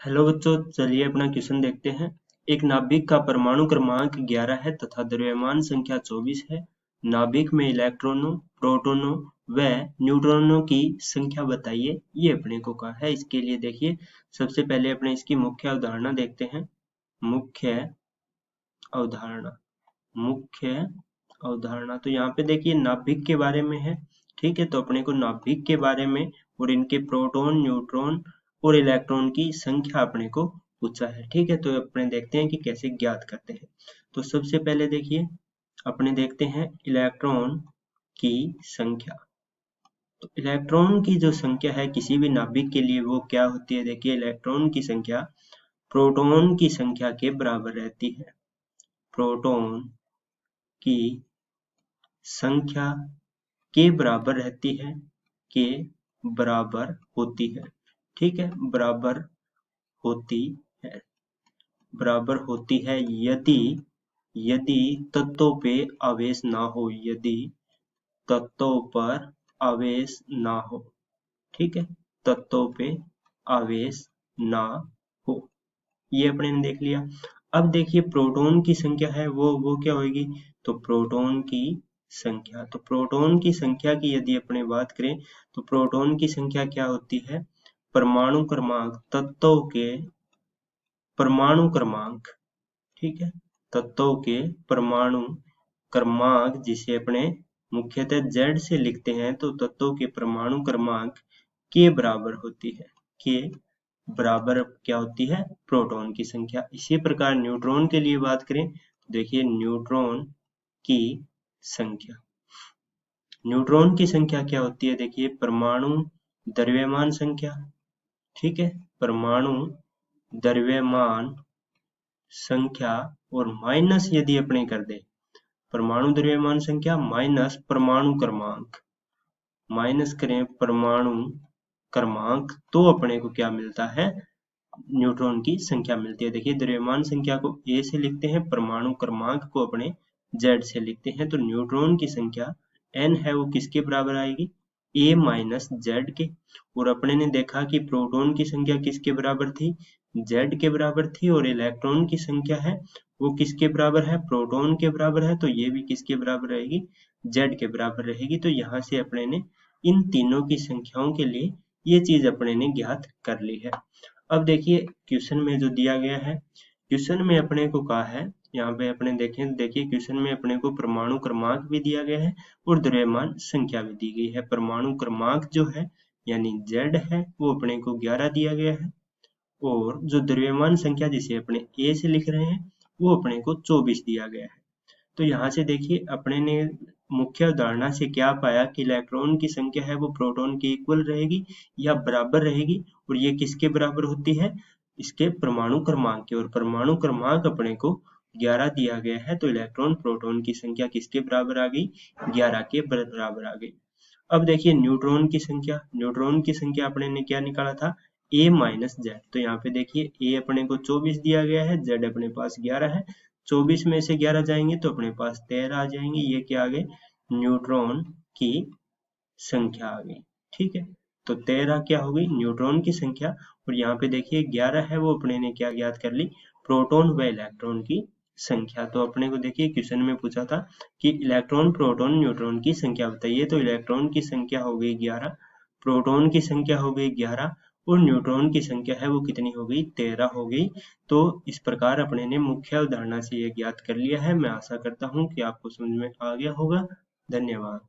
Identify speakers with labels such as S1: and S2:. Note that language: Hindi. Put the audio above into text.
S1: हेलो बच्चों, चलिए अपना क्वेश्चन देखते हैं। एक नाभिक का परमाणु क्रमांक 11 है तथा द्रव्यमान संख्या 24 है। नाभिक में इलेक्ट्रॉनों, प्रोटॉनों व न्यूट्रॉनों की संख्या बताइए, ये अपने को कहा है। इसके लिए देखिए, सबसे पहले अपने इसकी मुख्य अवधारणा देखते हैं। मुख्य अवधारणा तो यहाँ पे देखिए नाभिक के बारे में है। ठीक है, तो अपने को नाभिक के बारे में और इनके प्रोटॉन, न्यूट्रॉन और इलेक्ट्रॉन की संख्या अपने को पूछा है। ठीक है, तो अपने देखते हैं कि कैसे ज्ञात करते हैं। तो सबसे पहले देखिए, अपने देखते हैं इलेक्ट्रॉन की संख्या। तो इलेक्ट्रॉन की जो संख्या है किसी भी नाभिक के लिए वो क्या होती है? देखिए, इलेक्ट्रॉन की संख्या प्रोटॉन की संख्या के बराबर रहती है। प्रोटॉन की संख्या के बराबर रहती है, के बराबर होती है। ठीक है, बराबर होती है यदि तत्वों पे आवेश ना हो, यदि तत्वों पर आवेश ना हो। ठीक है, तत्वों पे आवेश ना हो, ये अपने ने देख लिया। अब देखिए प्रोटॉन की संख्या है वो क्या होगी? तो प्रोटॉन की संख्या की यदि अपने बात करें तो प्रोटॉन की संख्या क्या होती है? परमाणु क्रमांक, तत्वों के परमाणु क्रमांक। ठीक है, तत्वों के परमाणु क्रमांक जिसे अपने मुख्यतः Z से लिखते हैं, तो तत्वों के परमाणु क्रमांक के बराबर होती है। के बराबर क्या होती है? प्रोटॉन की संख्या। इसी प्रकार न्यूट्रॉन के लिए बात करें तो देखिए न्यूट्रॉन की संख्या क्या होती है? देखिए परमाणु द्रव्यमान संख्या। ठीक है, परमाणु द्रव्यमान संख्या और माइनस यदि अपने कर दे परमाणु द्रव्यमान संख्या माइनस परमाणु क्रमांक, माइनस करें परमाणु क्रमांक, तो अपने को क्या मिलता है? न्यूट्रॉन की संख्या मिलती है। देखिए द्रव्यमान संख्या को A से लिखते हैं, परमाणु क्रमांक को अपने Z से लिखते हैं, तो न्यूट्रॉन की संख्या N है वो किसके बराबर आएगी? A माइनस Z के। और अपने ने देखा कि प्रोटॉन की संख्या किसके बराबर थी? Z के बराबर थी। और इलेक्ट्रॉन की संख्या है वो किसके बराबर है? प्रोटॉन के बराबर है, तो ये भी किसके बराबर रहेगी? Z के बराबर रहेगी। तो यहाँ से अपने ने इन तीनों की संख्याओं के लिए ये चीज अपने ने ज्ञात कर ली है। अब देखिए क्वेश्चन में जो दिया गया है, क्वेश्चन में अपने को कहा है, यहाँ पे अपने देखें, देखिए क्वेश्चन में अपने को परमाणु क्रमांक भी दिया गया है और द्रव्यमान संख्या भी दी गई है। परमाणु क्रमांक जो है यानी Z है वो अपने को 11 दिया गया है, और जो द्रव्यमान संख्या जिसे अपने A से लिख रहे हैं वो अपने को 24 दिया गया है। तो यहाँ से देखिए अपने ने मुख्य अवधारणा से क्या पाया कि इलेक्ट्रॉन की संख्या है वो प्रोटॉन के इक्वल रहेगी या बराबर रहेगी, और ये किसके बराबर होती है? इसके परमाणु क्रमांक के। और परमाणु क्रमांक अपने को 11 दिया गया है, तो इलेक्ट्रॉन प्रोटॉन की संख्या किसके बराबर आ गई? 11 के बराबर आ गई। अब देखिए न्यूट्रॉन की संख्या अपने ने क्या निकाला था? A minus Z। तो यहाँ पे देखिए A अपने को 24 दिया गया है, Z अपने पास 11 है। 24 में से 11 जाएंगे तो अपने पास 13 आ जाएंगे। ये क्या आ गए? न्यूट्रॉन की संख्या आ गई। ठीक है, तो 13 क्या हो गई? न्यूट्रॉन की संख्या। और यहाँ पे देखिए 11 है वो अपने ने क्या ज्ञात कर ली? प्रोटॉन व इलेक्ट्रॉन की संख्या। तो अपने को देखिए क्वेश्चन में पूछा था कि इलेक्ट्रॉन, प्रोटॉन, न्यूट्रॉन की संख्या बताइए। तो इलेक्ट्रॉन की संख्या हो गई 11, प्रोटॉन की संख्या हो गई 11, और न्यूट्रॉन की संख्या है वो कितनी हो गई? 13 हो गई। तो इस प्रकार अपने ने मुख्य अवधारणा से ये ज्ञात कर लिया है। मैं आशा करता हूँ कि आपको समझ में आ गया होगा। धन्यवाद।